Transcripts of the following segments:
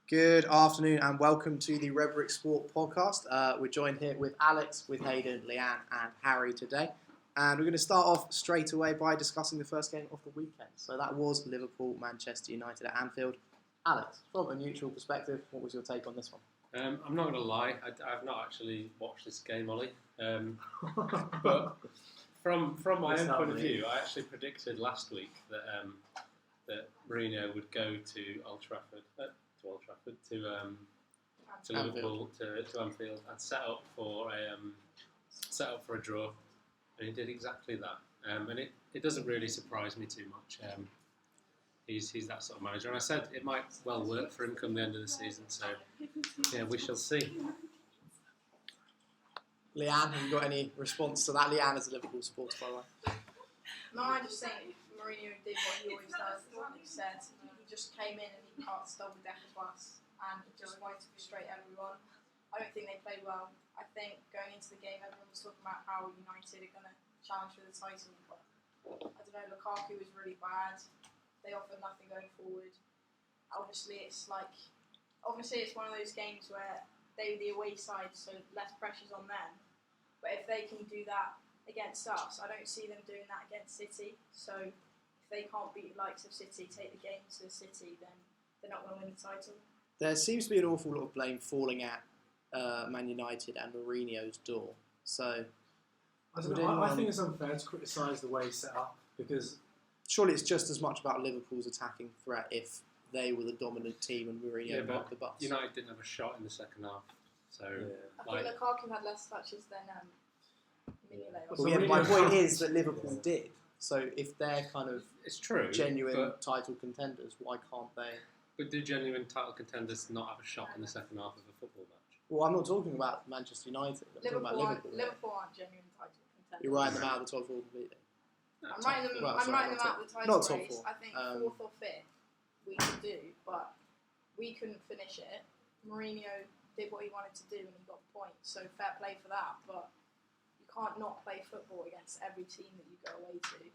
Good afternoon and welcome to the Redbrick Sport podcast. We're joined here with Alex, with Hayden, Leanne and Harry today. And we're going to start off straight away by discussing the first game of the weekend. So that was Liverpool-Manchester United at Anfield. Alex, from a neutral perspective, what was your take on this one? I'm not going to lie, I've not actually watched this game, Ollie. But from my own point of view, I actually predicted last week that Mourinho would go to Liverpool, to Anfield, and set up for a draw, and he did exactly that. And it doesn't really surprise me too much. He's that sort of manager, and I said it might well work for him come the end of the season. So yeah, we shall see. Leanne, have you got any response to that? Leanne is a Liverpool supporter, by the way. No, I just think Mourinho did what he always does. Like he said, he just came in and he passed double decker bus and just wanted to frustrate everyone. I don't think they played well. I think going into the game, everyone was talking about how United are going to challenge for the title, but I don't know. Lukaku was really bad. They offered nothing going forward. Obviously, it's one of those games where they were the away side, so less pressure's on them. But if they can do that against us, I don't see them doing that against City. So if they can't beat the likes of City, take the game to City, then they're not going to win the title. There seems to be an awful lot of blame falling at Man United and Mourinho's door. So I don't know. I think it's unfair to criticise the way he's set up, because surely it's just as much about Liverpool's attacking threat if they were the dominant team and Mourinho got the bus. United didn't have a shot in the second half, so I think Lukaku had less touches than Mignolet. Well, yeah, my point is that Liverpool did. So if they're kind of genuine title contenders, why can't they? But do genuine title contenders not have a shot in the second half of a football match? Well, I'm not talking about Manchester United. I'm talking about Liverpool. Liverpool aren't genuine title contenders. You're writing them out of the top four completely. I'm writing them out of the title race. I think fourth or fifth we could do, but we couldn't finish it. Mourinho did what he wanted to do and he got the point, so fair play for that. But you can't not play football against every team that you go away to.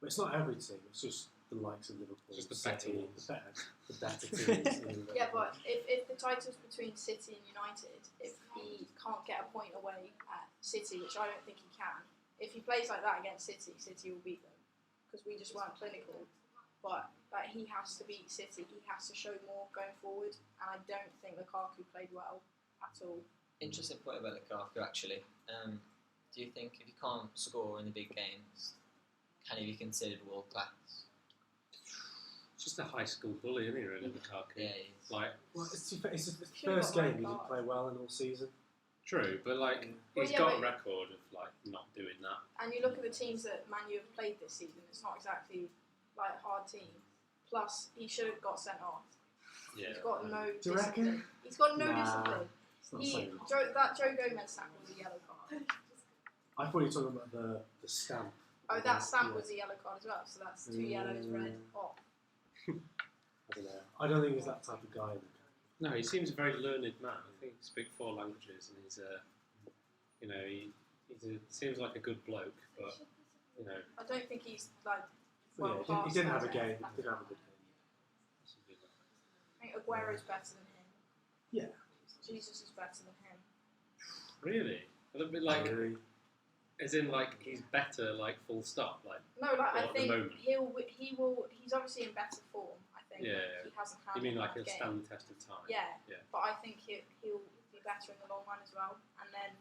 But it's not every team. It's just the likes of Liverpool, just the better ones, the better teams. Yeah, but if the title's between City and United, if he can't get a point away at City, which I don't think he can, if he plays like that against City, City will beat them because we just weren't clinical. But he has to beat City. He has to show more going forward, and I don't think Lukaku played well at all. Interesting point about Lukaku, actually. Do you think if you can't score in the big games, can he be considered world class? It's just a high school bully, isn't he, really, Lukaku? Yeah, he is. It's his first game. He didn't play well in all season. True, but he's got a record of not doing that. And you look at the teams that Man U have played this season. It's not exactly a hard team. Plus, he should have got sent off. Yeah. He's got no Do you reckon? He's got no discipline. That Joe Gomez sack was a yellow card. I thought you were talking about the stamp. Oh, that stamp was a yellow card as well. So that's 2 yellows, red, off. I don't know. I don't think he's that type of guy. No, he seems a very learned man. I think he speaks 4 languages, and he's he seems like a good bloke, but I don't think he's he didn't have a game. He didn't have a good game. I think Aguero's better than him. Yeah. Jesus is better than him. Really? A little bit as in he's better, full stop, No, I think he will. He's obviously in better form. I think. He hasn't had. You mean he'll stand the test of time? Yeah. But I think he'll be better in the long run as well. And then,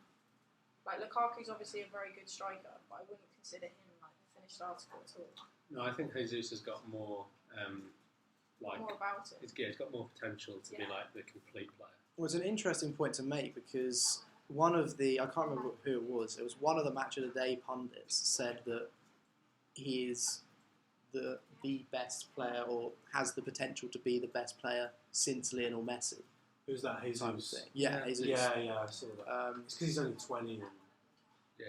Lukaku's obviously a very good striker, but I wouldn't consider him the finished article at all. No, I think Jesus has got more. More about it. He's got more potential to be the complete player. Well, it's an interesting point to make because one of I can't remember who it was one of the Match of the Day pundits said that he is the best player or has the potential to be the best player since Lionel Messi. Who's that? Jesus. Yeah, Jesus. Yeah, I saw that. It's because he's only 20 and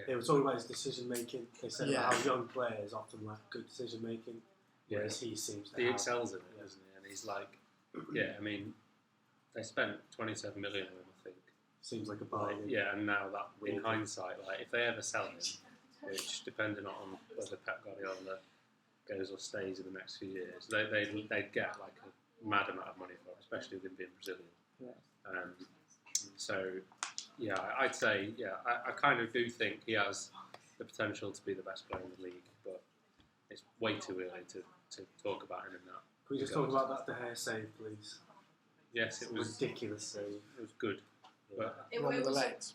they were talking about his decision making. They said about how young players often lack good decision making, whereas he seems to he excels in it, doesn't he? And he's they spent 27 million on him, I think. Seems like a bargain. And now that, in hindsight, if they ever sell him, which depending on whether Pep Guardiola goes or stays in the next few years, they'd get mad amount of money for, especially with him being Brazilian. Yeah. So, yeah, I'd say, I kind of do think he has the potential to be the best player in the league, but it's way too early to talk about him in that. Can we just talk about that De Gea save, please? Yes, it was ridiculous save. It was good. But It One with the was. legs.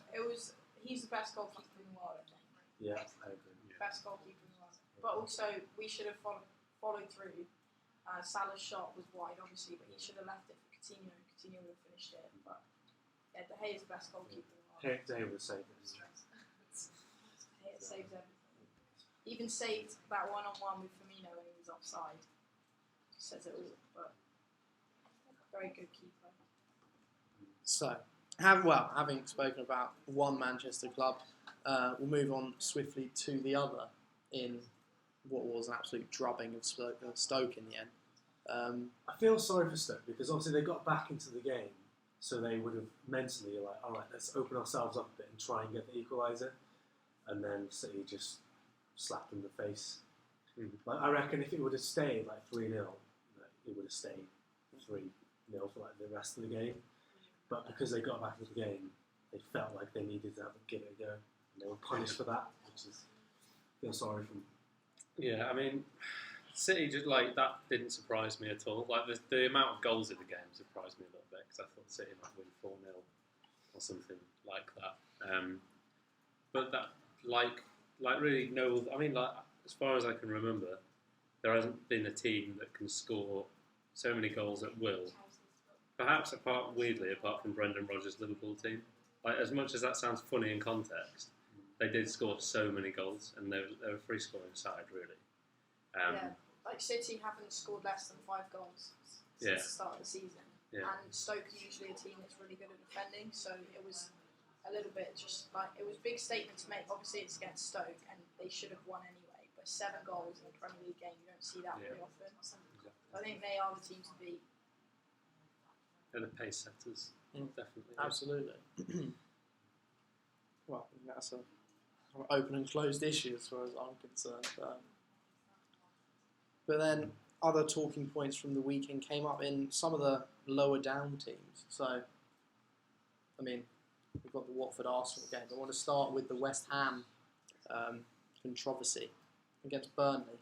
He's the best goalkeeper in the world, I think. Yeah, I agree. Best goalkeeper in the world. But also, we should have followed through. Salah's shot was wide, obviously, but he should have left it for Coutinho. Coutinho would have finished it. But yeah, De Gea is the best goalkeeper in the world. De Gea would save it. De Gea saves everything. Even saved that one-on-one with Firmino when he was offside. Says it all. But very good keeper. So, having spoken about one Manchester club, we'll move on swiftly to the other in what was an absolute drubbing of Stoke in the end. I feel sorry for Stoke because obviously they got back into the game, so they would have mentally like, all right, let's open ourselves up a bit and try and get the equaliser, and then City just slapped them in the face. Like, I reckon if it would have stayed like 3-0, it would have stayed 3-0 for like the rest of the game. But because they got back into the game, they felt like they needed to give it a go, and they were punished for that, which is I feel sorry for them. yeah, I mean, City just like that didn't surprise me at all. Like the amount of goals in the game surprised me a little bit because I thought City might win 4-0 or something like that. But that like really no. I mean, like as far as I can remember, there hasn't been a team that can score so many goals at will. Perhaps weirdly, apart from Brendan Rodgers' Liverpool team. Like as much as that sounds funny in context, they did score so many goals, and they were a free scoring side really. Yeah, like City haven't scored less than 5 goals since the start of the season. Yeah. And Stoke are usually a team that's really good at defending, so it was a little bit just like, it was a big statement to make. Obviously it's against Stoke and they should have won anyway, but 7 goals in a Premier League game, you don't see that very often. Exactly. I think they are the team to beat. They're the pace setters, definitely. Absolutely. Well, I think that's an open and closed issue as far as I'm concerned. But then other talking points from the weekend came up in some of the lower down teams. So, I mean, we've got the Watford Arsenal game. I want to start with the West Ham controversy against Burnley.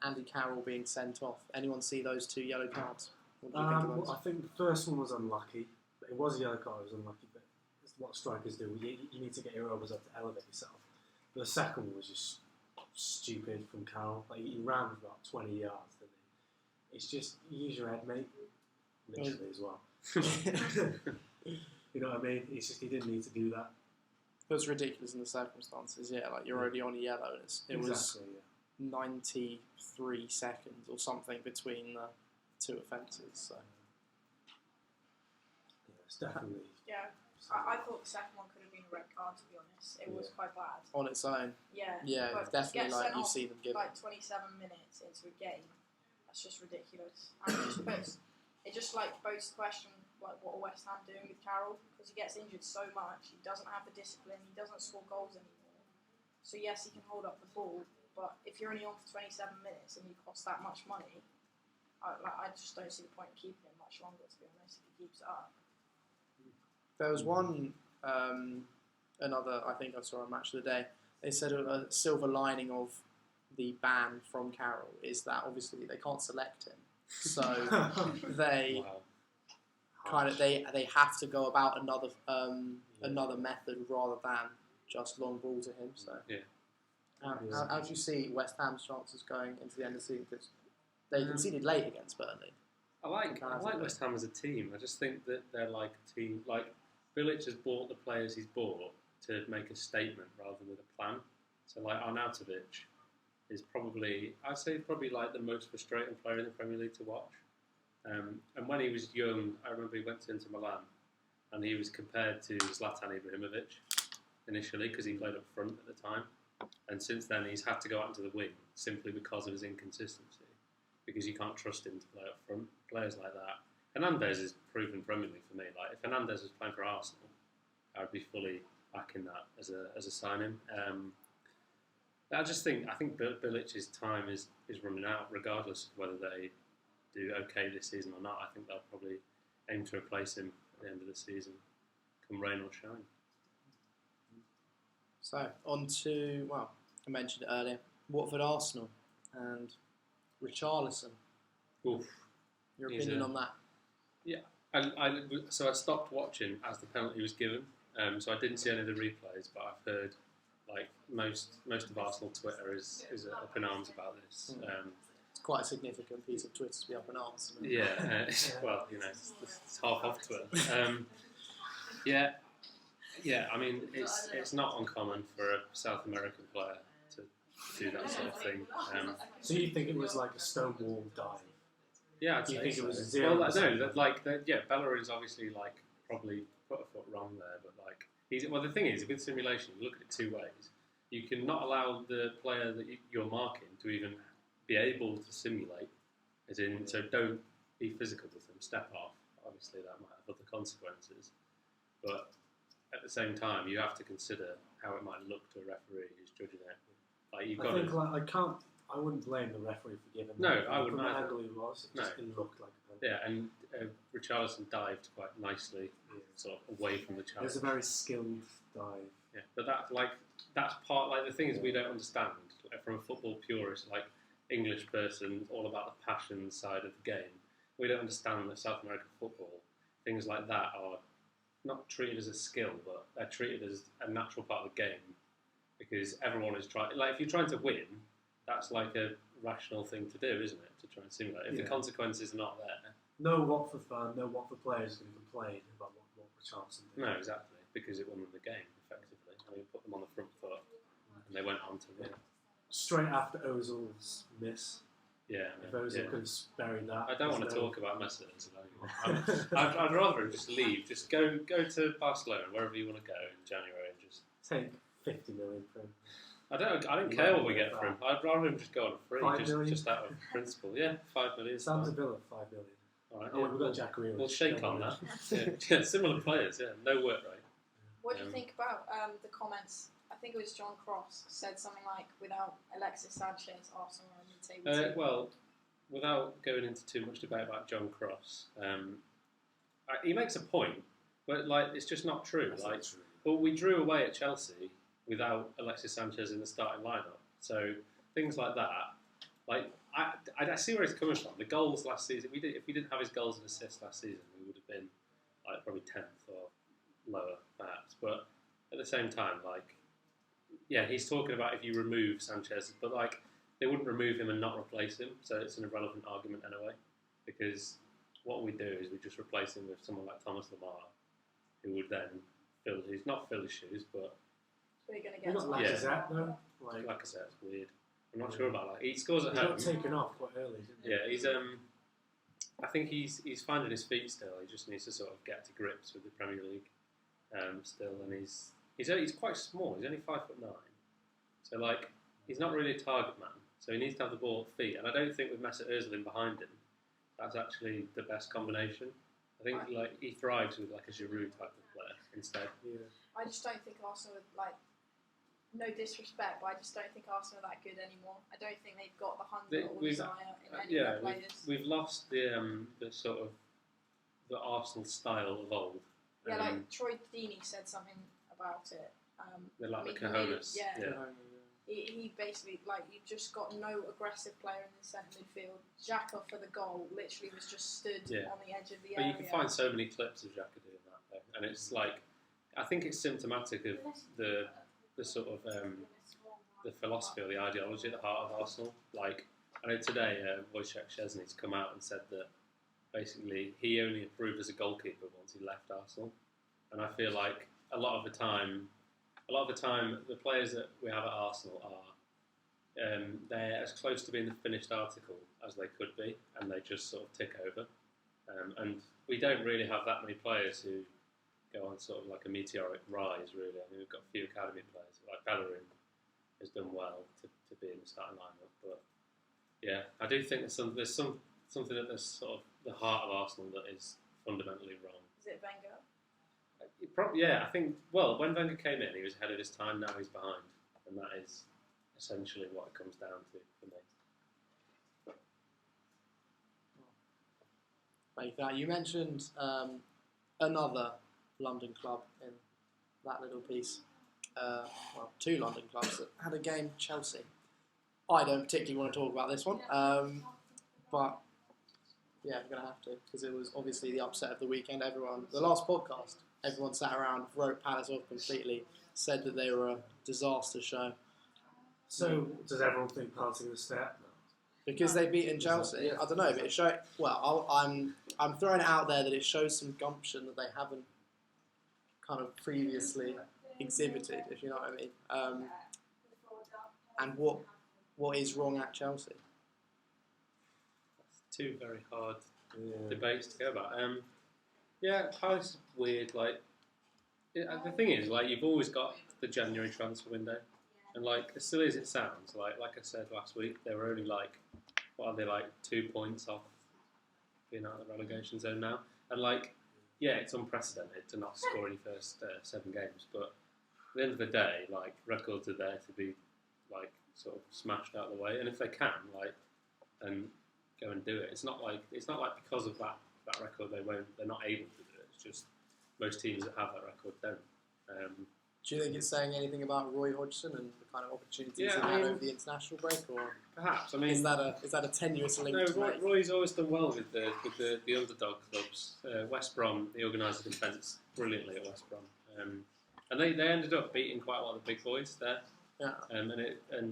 Andy Carroll being sent off. Anyone see those 2 yellow cards? What do you think of those? I think the first one was unlucky. It was a yellow card, it was unlucky, but it's what strikers do. You need to get your elbows up to elevate yourself. But the second one was just stupid from Carroll. Like, he ran for about 20 yards, didn't he? It's just, use your head, mate. Literally as well. You know what I mean? It's just, he didn't need to do that. It was ridiculous in the circumstances, yeah. Like, you're already on a yellow. It was 93 seconds or something between the 2 offences. So. Yeah, it's definitely... Yeah, I thought the second one could have been a red card, to be honest. It was quite bad. On its own. Yeah, Yeah, but definitely to get like sent you off see them give like 27 minutes into a game, that's just ridiculous. And it just like bodes the question, like what are West Ham doing with Carroll? Because he gets injured so much, he doesn't have the discipline, he doesn't score goals anymore. So yes, he can hold up the ball, but if you're only on for 27 minutes and you cost that much money, I just don't see the point in keeping him much longer, to be honest, if he keeps it up. There was one, another, I think I saw a match of the day. They said a silver lining of the ban from Carroll is that obviously they can't select him. So they kind of they have to go about another method rather than just long ball to him. So how do you see West Ham's chances going into the end of the season? Because they conceded late against Burnley. I like West Ham as a team. I just think that they're like a team. Like Bilic has bought the players he's bought to make a statement rather than with a plan. So like Arnautovic is probably like the most frustrating player in the Premier League to watch. And when he was young, I remember he went to Inter Milan and he was compared to Zlatan Ibrahimovic initially because he played up front at the time. And since then he's had to go out into the wing simply because of his inconsistency. Because you can't trust him to play up front. Players like that. Hernandez is proven Premier League for me. Like if Hernandez was playing for Arsenal, I would be fully backing that as a signing. I think Bilic's time is running out, regardless of whether they do okay this season or not. I think they'll probably aim to replace him at the end of the season, come rain or shine. So on to, well, I mentioned it earlier, Watford Arsenal and Richarlison. Oof. Your He's opinion a- on that? So I stopped watching as the penalty was given. So I didn't see any of the replays, but I've heard like most of Arsenal Twitter is up in arms about this. It's quite a significant piece of Twitter to be up in arms. Isn't it? Yeah, well, it's half off Twitter. Yeah. I mean, it's not uncommon for a South American player to do that sort of thing. So you think it was like a stonewall dive? Yeah, I'd Do you say think so. it was a 0%? Well, Bellerin's obviously like probably put a foot wrong there, but like the thing is with simulation, you look at it two ways. You can not allow the player that you're marking to even be able to simulate, as in, so don't be physical with them, step off. Obviously, that might have other consequences, but at the same time, you have to consider how it might look to a referee who's judging it. Like you've got to. I wouldn't blame the referee for giving. No, that. I wouldn't From the either. angle he was, it looked like a penalty. Yeah, and Richarlison dived quite nicely, sort of away from the It challenge. was a very skilled dive. Yeah, but that's part. Like the thing is, we don't understand from a football purist, like English person, all about the passion side of the game. We don't understand that South American football, things like that are not treated as a skill, but they're treated as a natural part of the game because everyone is trying. Like if you're trying to win, that's like a rational thing to do, isn't it? To try and simulate. If the consequences are not there. No Watford fan, no Watford players are going to complain about what Richarlison did. No, exactly, because it won them the game effectively. I mean, put them on the front foot, and they went on to win. Straight after Ozil's miss, Yeah, if Ozil could have buried that. I don't want to talk about Messi anymore. I'd rather him just leave. Just go to Barcelona, wherever you want to go in January, and just Take 50 million for him. I don't care what we get for him. I'd rather him just go on free, 5 million? just out of principle. Yeah, 5 million. Sam's a Villa, 5 million. All right, Oh, we've got Jack Grealish. We'll shake on that. Yeah, similar players. Yeah, no work rate. What do you think about the comments? I think it was John Cross said something like, "Without Alexis Sanchez, Arsenal are on the table." Well, without going into too much debate about John Cross, he makes a point, but like it's just not true. That's like, not true. well, we drew away at Chelsea without Alexis Sanchez in the starting lineup, so things like that. Like I see where he's coming from. The goals last season, if we didn't have his goals and assists last season, we would have been like probably 10th or lower, perhaps. But at the same time, like, yeah, he's talking about if you remove Sanchez, but like they wouldn't remove him and not replace him, so it's an irrelevant argument anyway. Because what we do is we just replace him with someone like Thomas Lemar, who would then not fill his shoes, but So you're going to We've get got to Lacazette though. like I said, it's weird. I'm not sure about that. He scores at He home. got taken off quite early, didn't he? Yeah, he's I think he's finding his feet still. He just needs to sort of get to grips with the Premier League still, and he's quite small. He's only 5'9", so like he's not really a target man. So he needs to have the ball at feet, and I don't think with Mesut Ozil in behind him, that's actually the best combination. I think like he thrives with like a Giroud type of player instead. Yeah. I just don't think Arsenal are like. No disrespect, but I just don't think Arsenal are that good anymore. I don't think they've got the hunger or desire in any of their players. We've lost the sort of the Arsenal style of old. Yeah, like Troy Deeney said something about it. They're like I mean, the cojones. He basically, like, you've just got no aggressive player in the centre midfield. Xhaka for the goal literally was just stood on the edge of the But area. you can find so many clips of Xhaka doing that, though. And it's like, I think it's symptomatic of the sort of the philosophy or the ideology at the heart of Arsenal. Like, I know today Wojciech Szczesny's come out and said that basically he only improved as a goalkeeper once he left Arsenal, and I feel like a lot of the time the players that we have at Arsenal are they're as close to being the finished article as they could be, and they just sort of tick over. And we don't really have that many players who go on sort of like a meteoric rise, really. I mean, we've got a few academy players, like Bellerin has done well to be in the starting lineup. But yeah, I do think there's something at the sort of the heart of Arsenal that is fundamentally wrong. Is it Wenger? Yeah, I think, well, when Wenger came in, he was ahead of his time, now he's behind. And that is essentially what it comes down to for me. Like that. You mentioned another London club in that little piece. Well, two London clubs that had a game, Chelsea. I don't particularly want to talk about this one, but yeah, I'm going to have to, because it was obviously the upset of the weekend. The last podcast, everyone sat around, wrote Palace off completely, said that they were a disaster show. So, does everyone think Palace are going to stay up now? Because they've beaten Chelsea. I don't know, but it shows. Well, I'm throwing it out there that it shows some gumption that they haven't kind of previously exhibited, if you know what I mean. And what is wrong at Chelsea? That's two very hard debates to go about. Yeah, Palace is weird. Like, the thing is, like, you've always got the January transfer window, and like, as silly as it sounds, like I said last week, they were only like, what are they, like 2 points off being out of the relegation zone now, and like, yeah, it's unprecedented to not score any first 7 games, but at the end of the day, like, records are there to be like sort of smashed out of the way, and if they can, like, and go and do it, it's not like because of that record they're not able to do it. It's just most teams that have that record don't. Do you think it's saying anything about Roy Hodgson and the kind of opportunities he I had mean, over the international break, or perhaps? I mean, is that a tenuous link? no, to make? Roy's always done well with the underdog clubs. West Brom, he organised the defence brilliantly at West Brom, and they ended up beating quite a lot of the big boys there. Yeah. And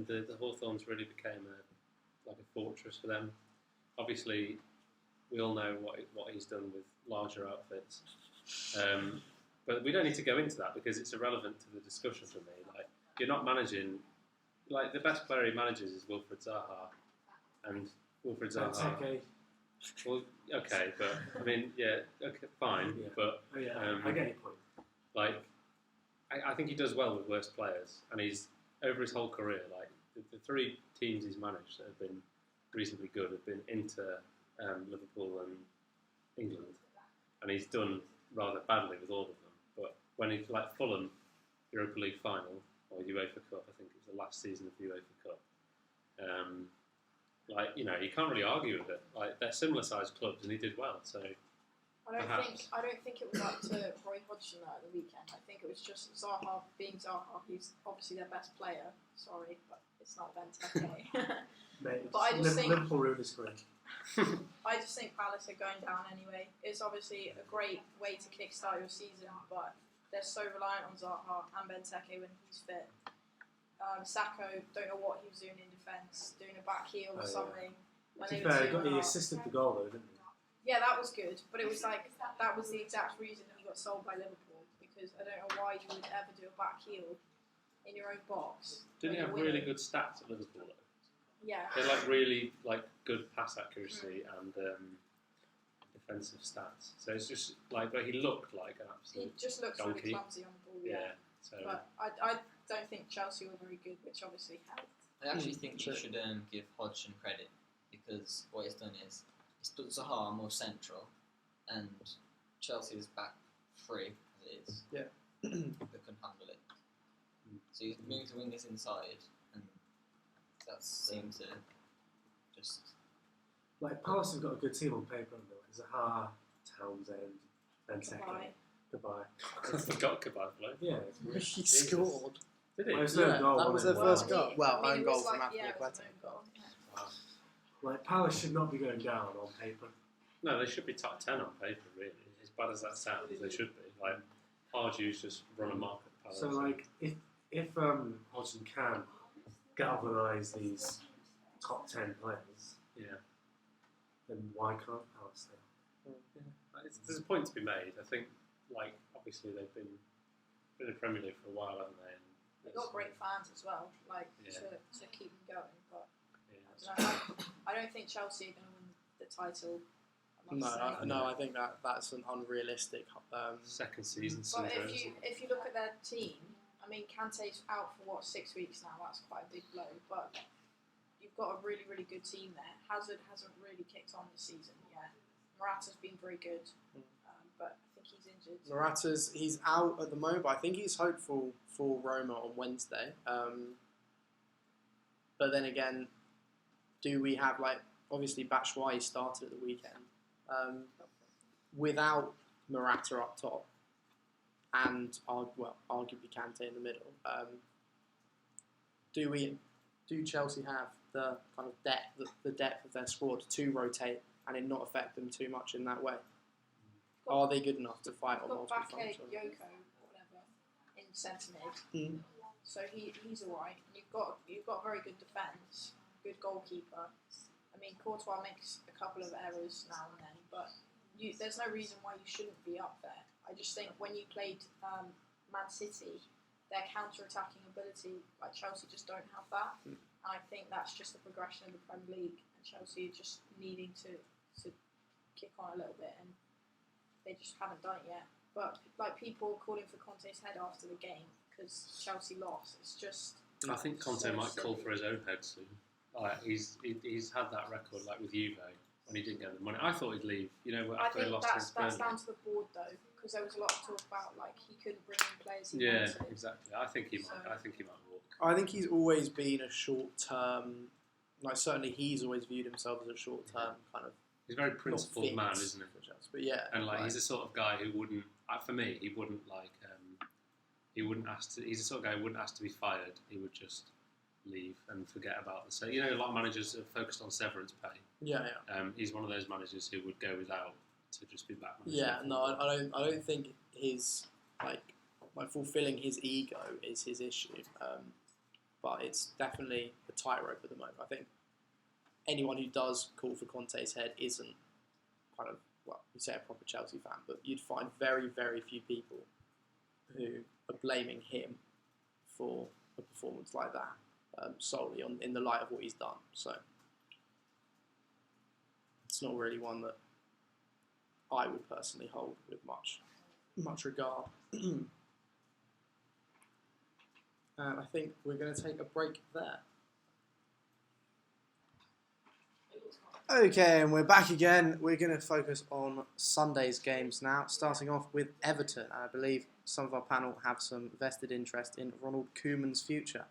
the Hawthorns really became like a fortress for them. Obviously, we all know what he's done with larger outfits. But we don't need to go into that because it's irrelevant to the discussion for me. Like, you're not managing, like, the best player he manages is Wilfried Zaha, and Wilfried Zaha. That's okay. Well, okay, but I mean, yeah, okay, fine, Yeah. but I get your point. like, I think he does well with worse players, and he's over his whole career. Like, the 3 teams he's managed that have been reasonably good have been Inter, Liverpool, and England, and he's done rather badly with all of them. But when he's like Fulham, Europa League final or UEFA Cup, I think it was the last season of the UEFA Cup. Like, you know, you can't really argue with it. Like, they're similar sized clubs, and he did well. So I don't think it was up to Roy Hodgson at the weekend. I think it was just Zaha being Zaha. He's obviously their best player. Sorry, but it's not Benteke. Mate, But I just think- Liverpool ruined his career. I just think Palace are going down anyway. It's obviously a great way to kickstart your season, but they're so reliant on Zaha and Benteke when he's fit. Sacco, don't know what he was doing in defence, doing a back heel or something. When To they be were fair, 2-0 he up. assisted the goal though, didn't he? Yeah, that was good, but it was like that was the exact reason he got sold by Liverpool, because I don't know why you would ever do a back heel in your own box. didn't he when have you're really winning. good stats at Liverpool though? Yeah. They're like really like good pass accuracy and defensive stats. So it's just like, but he looked like an He absolute just looks donkey. really clumsy on the ball. Yeah. So But I don't think Chelsea were very good, which obviously helped. I actually think Sure. you should give Hodgson credit because what he's done is he's put Zaha more central and Chelsea's back 3 as it is. Yeah. They couldn't handle it. So he's moved the wingers inside and that seemed to just... Like, Palace have got a good team on paper, haven't they? Like Zaha, Townsend, Benteke. Goodbye. I forgot Kabad played. Yeah. He scored. Did he? Well, it was no Yeah, goal, that was wasn't their it? first goal. Well, I mean, own it goal was from like, Anthony yeah, it was Quetta. an own goal. Yeah. Wow. Like, Palace should not be going down on paper. No, they should be top 10 on paper, really. As bad as that sounds, they should be. Like, Hardew's just run a mark at Palace. So, like, if Hodgson can galvanise these top 10 players, yeah. then why can't Palace stay? There's a point to be made. I think, like, obviously they've been in the Premier League for a while, haven't they? And They've got great fans as well, like Yeah. to keep them going. But yeah, I don't know. I don't think Chelsea are going to win the title. I must say. No, I think that's an unrealistic. second season But syndrome. if you look at their team, I mean, Kante's out for 6 weeks now. That's quite a big blow. But you've got a really, really good team there. Hazard hasn't really kicked on this season yet. Morata's been very good, but I think he's injured. Morata's he's out at the moment, but I think he's hopeful for Roma on Wednesday. But then again, do we have, like, obviously Batshuayi started at the weekend. without Morata up top and arguably Kante in the middle, do Chelsea have the kind of depth of their squad to rotate and it not affect them too much in that way? Are they good enough to fight on multiple fronts? Yoko or whatever in centre mid, so he's alright. You've got a very good defence, good goalkeeper. I mean, Courtois makes a couple of errors now and then, but there's no reason why you shouldn't be up there. I just think when you played Man City, their counter-attacking ability, like Chelsea just don't have that. And I think that's just the progression of the Premier League, and Chelsea just needing to kick on a little bit, and they just haven't done it yet. But like people calling for Conte's head after the game because Chelsea lost, it's just. I think Conte might call for his own head soon. He's had that record like with Juve when he didn't get the money. I thought he'd leave. I After they think lost that's against down to the board though, because there was a lot of talk about like he couldn't bring in players. Yeah, exactly. I think he might. I think he might walk. I think he's always been a short-term. Like certainly, he's always viewed himself as a short-term kind of. He's a very principled man, isn't he? But yeah, and he's the sort of guy who wouldn't. For me, he wouldn't like. He wouldn't ask to. He's the sort of guy who wouldn't ask to be fired. He would just leave and forget about the. So a lot of managers are focused on severance pay. Yeah. He's one of those managers who would go without to just be back. Yeah, no, I don't think his like fulfilling his ego is his issue. But it's definitely a tightrope at the moment. I think anyone who does call for Conte's head isn't kind of you say a proper Chelsea fan, but you'd find very, very few people who are blaming him for a performance like that solely in the light of what he's done. So it's not really one that I would personally hold with much regard. I think we're going to take a break there. Okay, and we're back again. We're going to focus on Sunday's games now, starting off with Everton. And I believe some of our panel have some vested interest in Ronald Koeman's future.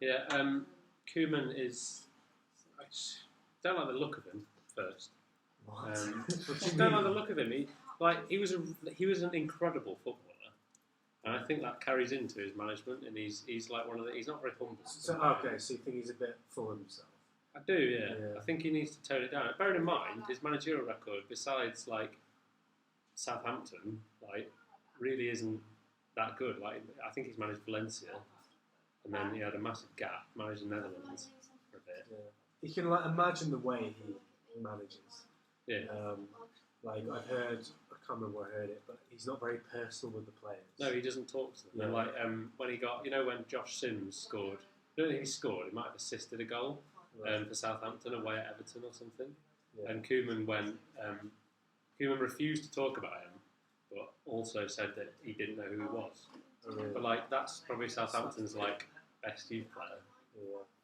Yeah, Koeman is. I just don't like the look of him first. Just don't like the look of him. He was an incredible footballer, and I think that carries into his management. And he's like one of the. He's not very humble. So you think he's a bit full of himself? I do, yeah. I think he needs to tone it down. Bearing in mind his managerial record, besides Southampton, really isn't that good. I think he's managed Valencia, and then he had a massive gap, managed the Netherlands for a bit. Yeah. You can imagine the way he manages. Yeah. I've heard, I can't remember where I heard it, but he's not very personal with the players. No, he doesn't talk to them. Yeah. And when he got, when Josh Sims scored, I don't think he scored. He might have assisted a goal. For Southampton away at Everton or something, and Koeman Koeman refused to talk about him, but also said that he didn't know who he was. Oh, really? But that's probably Southampton's best youth player,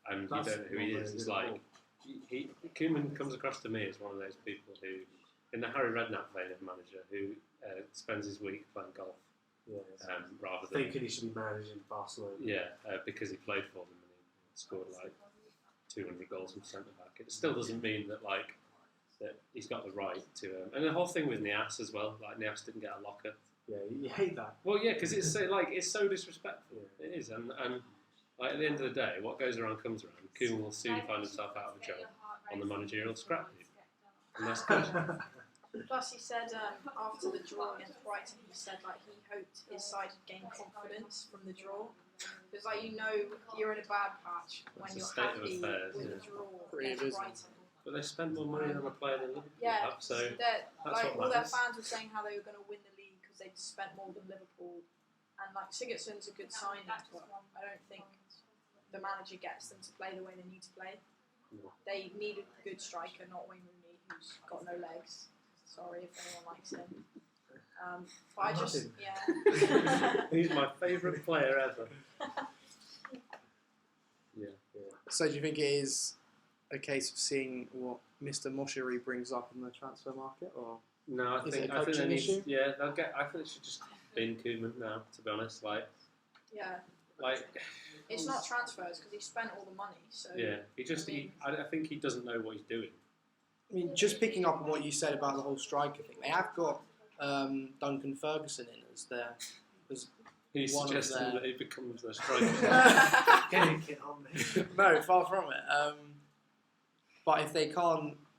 and you don't know who he is. It's Koeman comes across to me as one of those people who, in the Harry Redknapp vein of manager, who spends his week playing golf, rather than thinking he should be managing Barcelona. Yeah, because he played for them and he scored 200 goals from centre back. It still doesn't mean that that he's got the right to. And the whole thing with Nias as well. Nias didn't get a locker. Yeah, you hate that. Well, yeah, because it's so disrespectful. It is, and at the end of the day, what goes around comes around. Koeman will soon find himself out of a job on the managerial scrap heap, and that's good. Plus, he said after the draw against Brighton, he said he hoped his side would gain confidence from the draw. Because you're in a bad patch when you're happy with a draw against Brighton. But they spent more money on a player than Liverpool have, so that's what all their matters. fans were saying how they were going to win the league because they'd spent more than Liverpool. And Sigurdsson's a good signing, but I don't think the manager gets them to play the way they need to play. No. They need a good striker, not Wayne Rooney, who's got no legs. Sorry if anyone likes him. But I just, He's my favourite player ever. Yeah. So do you think it is a case of seeing what Mr. Moshiri brings up in the transfer market, or No, I is think it a coaching they issue? need. Yeah, I think it should just bin Koeman now. To be honest, it's not transfers because he spent all the money. So he just. I think he doesn't know what he's doing. I mean, just picking up on what you said about the whole striker thing, they have got Duncan Ferguson in as He's one of suggesting their- that he becomes a striker. Get on me. No, far from it. But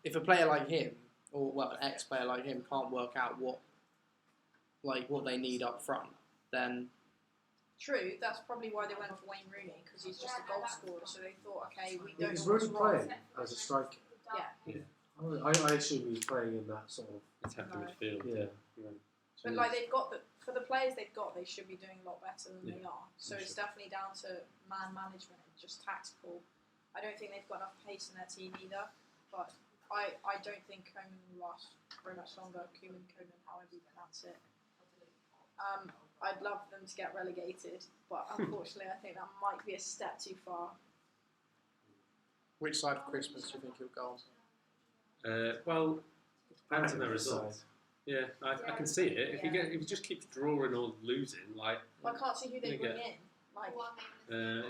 if a player like him, or an ex-player like him, can't work out what they need up front, then True, that's probably why they went for Wayne Rooney, because he's just a goal scorer. So they thought, okay, we don't Is know what's Rooney wrong. playing as a striker? Yeah. I assume he's playing in that sort of. Attacking No. midfield. Yeah. But like they've got for the players they've got, they should be doing a lot better than they are. So They it's should. definitely down to man management and just tactical. I don't think they've got enough pace in their team either. But I don't think Coman will last very much longer. Coman, however you pronounce it. I'd love them to get relegated, but unfortunately, I think that might be a step too far. which side of Christmas do you think he'll go on? Well, it depends on the results. Yeah, I can see it. If he just keeps drawing or losing, like I can't see who they You bring get- in. Like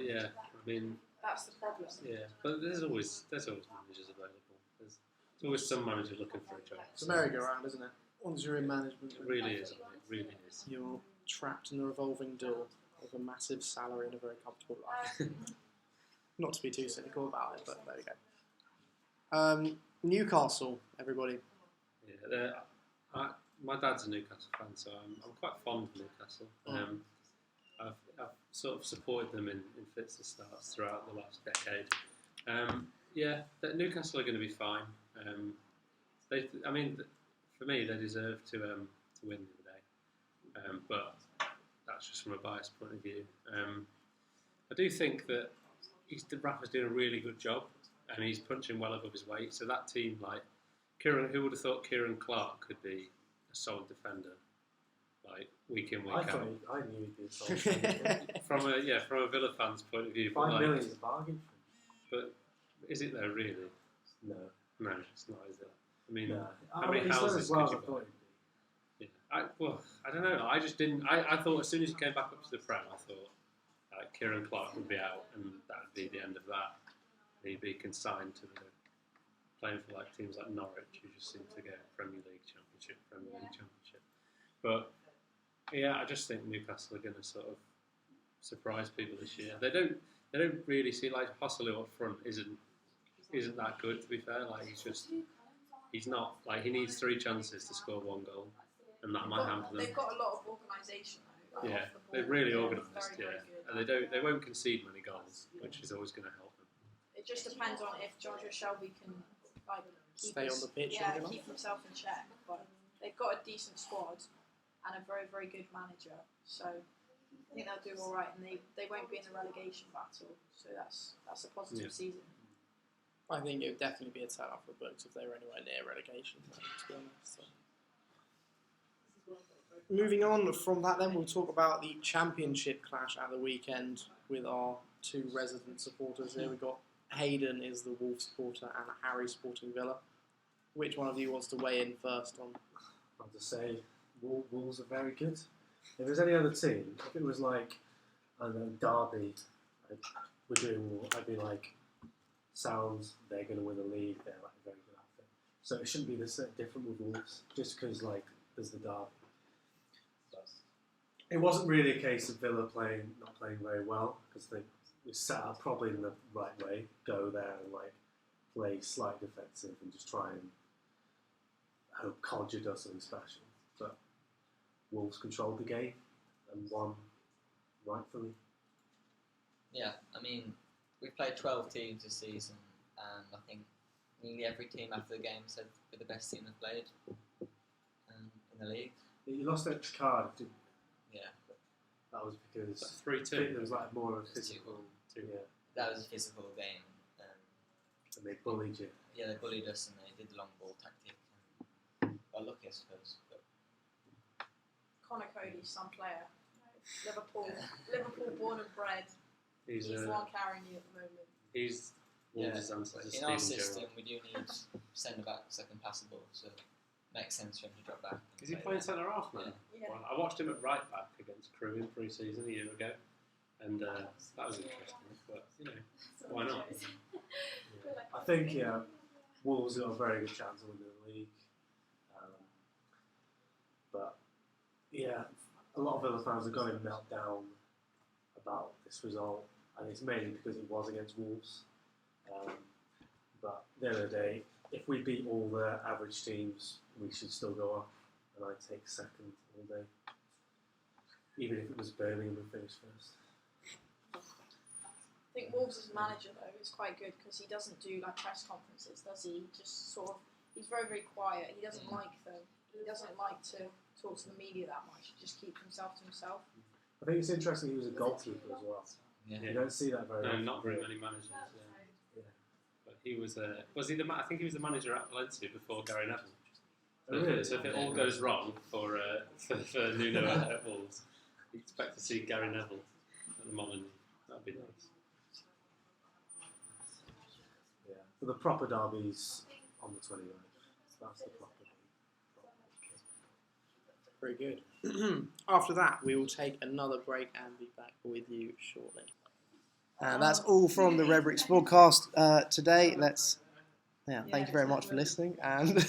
yeah, I mean, that's the problem. yeah, but there's always managers available. There's always some manager looking for a job. It's a merry-go-round, isn't it? Once you're in management, It really is. It really is. you're trapped in the revolving door of a massive salary and a very comfortable life. Not to be too cynical about it, but there we go. Newcastle, everybody. Yeah, my dad's a Newcastle fan, so I'm quite fond of Newcastle. I've sort of supported them in fits and starts throughout the last decade. Newcastle are going to be fine. For me, they deserve to win the day, but that's just from a biased point of view. I do think that Rafa's doing a really good job, and he's punching well above his weight. So that team, like Kieran, who would have thought Kieran Clark could be a solid defender, like week in week I out? knew he'd be a solid defender. From a Villa fan's point of view, but 5 like, million is a bargain for but is it though really? him. No. No, it's not, is it? I mean, No. how many he's done houses as well could as you I thought buy? Yeah. I don't know. I just didn't. I thought as soon as he came back up to the Prem, I thought Kieran Clark would be out, and that would be the end of that. He'd be consigned to playing for like teams like Norwich, who just seem to get Premier League Championship. But yeah, I just think Newcastle are going to sort of surprise people this year. They don't really see like Hosselu up front isn't that good, to be fair. Like he's not like he needs 3 chances to score 1 goal, and that might hamper them. They've got a lot of organisation though. Like, Yeah, off the ball. they're really Very, organised. very Yeah, good. and they won't concede many goals, which is always going to help them. It just depends on if Joshua Shelby can like Stay on the pitch yeah, long enough. keep himself in check. But they've got a decent squad and a very, very good manager. So I think they'll do all right, and they won't be in the relegation battle. So that's a positive Yeah. season. I think it would definitely be a turn off the books if they were anywhere near relegation, to be honest. So. Moving on from that, then we'll talk about the championship clash at the weekend with our 2 resident supporters here. We've got Hayden is the Wolves supporter and Harry supporting Villa. Which one of you wants to weigh in first on? I'll just say Wolves are very good. If there's any other team, if it was like Derby, we're doing well, I'd be like, sounds they're going to win the league. They're like a very good outfit. So it shouldn't be this different with Wolves, just because like there's the Derby. It wasn't really a case of Villa not playing very well, because they set up probably in the right way. Go there and like play slight defensive and just try and hope Codger does something special. But Wolves controlled the game and won rightfully. Yeah, I mean, we've played 12 teams this season, and I think nearly every team after the game said we're the best team they've played in the league. You lost extra card. Yeah, That was because That's I think 3-2. there was like more of a physical. Yeah, that was a physical game. and they bullied you. Yeah, they bullied us and they did the long ball tactic. And got lucky, I suppose. But Connor Cody, some player, Liverpool born and bred. He's He's the one carrying you at the moment. Wolves' answer to in our Steven system, Gerrard. we do need centre backs that can pass the ball, so it makes sense for him to drop back. and Is he play playing there. centre half now? Yeah. Well, I watched him at right back against Crewe in pre-season a year ago, and that was interesting. But why not? I think Wolves got a very good chance of winning the league. But yeah, a lot of Villa fans are going to melt down about this result, and it's mainly because it was against Wolves. But at the end of the day, if we beat all the average teams, we should still go up, and I'd take second all day. Even if it was Birmingham and finished first. I think Wolves' manager though is quite good because he doesn't do like press conferences, does he? He just sort of, he's very, very quiet. He doesn't like them. He doesn't like to talk to the media that much. He just keeps himself to himself. I think it's interesting he was a goalkeeper as well. Yeah. You don't see that very No, often. not very many managers. Yeah. But he was he the? I think he was the manager at Valencia before Gary Neville. Oh, really? So if it all goes wrong for Nuno at Wolves, you expect to see Gary Neville at the Molyneux. That'd be nice. Yeah. But the proper derby's on the 29th. That's the proper derby. Very good. After that, we will take another break and be back with you shortly. And that's all from the Redbrick podcast today. Thank you very much for listening, and